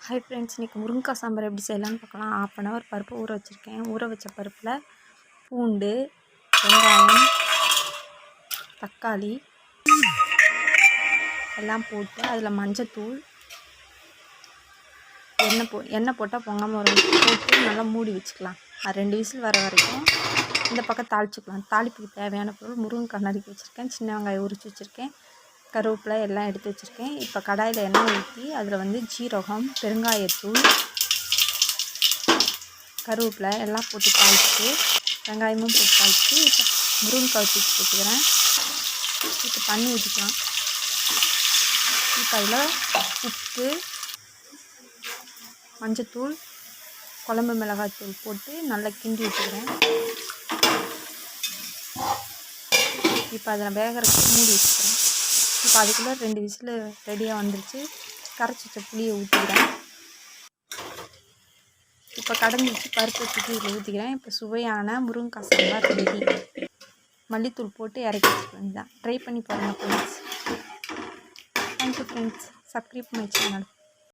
Hi friends, இன்றைக்கி முருங்கைக்காய் சாம்பார் எப்படி செய்யலான்னு பார்க்கலாம். 1/2 hour பருப்பு ஊற வச்சுருக்கேன். ஊற வச்ச பருப்பில் பூண்டு, வெங்காயம், தக்காளி எல்லாம் போட்டு அதில் மஞ்சத்தூள், எண்ணெய் போட்டால் பொங்காமல் வரும். போட்டு நல்லா மூடி வச்சுக்கலாம். அது 2 விசில் வர வரைக்கும் இந்த பக்கம் தாளிச்சிக்கலாம். தாளிப்புக்கு தேவையான பொருள்: முருங்கைக்காய் நறுக்கி வச்சுருக்கேன், சின்ன வெங்காயம் உரித்து வச்சுருக்கேன், கருவேப்பிலை எல்லாம் எடுத்து வச்சுருக்கேன். இப்போ கடாயில் எண்ணெய் ஊற்றி அதில் ஜீரகம், பெருங்காயத்தூள், கருவேப்பிலை எல்லாம் போட்டு தாளிச்சிட்டு வெங்காயமும் போட்டு தாளிச்சிட்டு இப்போ முருங்கைக்காய் தூக்கி போட்டுக்கிறேன். இப்போ தண்ணி ஊற்றிக்கலாம். இப்போ அதில் உப்பு, மஞ்சத்தூள், குழம்பு மிளகாய்த்தூள் போட்டு நல்லா கிண்டி வச்சுக்கிறேன். இப்போ அதில் வேகிறதுக்கு மூடி வச்சுக்கிறேன். இப்போ அதுக்குள்ளே 2 விசில் ரெடியாக வந்துருச்சு. கரைச்சி வச்ச புளியை ஊற்றிக்கிறேன். இப்போ கடந்து வச்சு பருப்பை தூக்கி இதில் ஊற்றிக்கிறேன். இப்போ சுவையான முருங்கைக்காய் சாம்பார் ரெடி. மல்லித்தூள் போட்டு இறக்கி வச்சுக்கிறேன். தான் ட்ரை பண்ணி பாருங்கள் friends. Thank you friends. Subscribe my channel.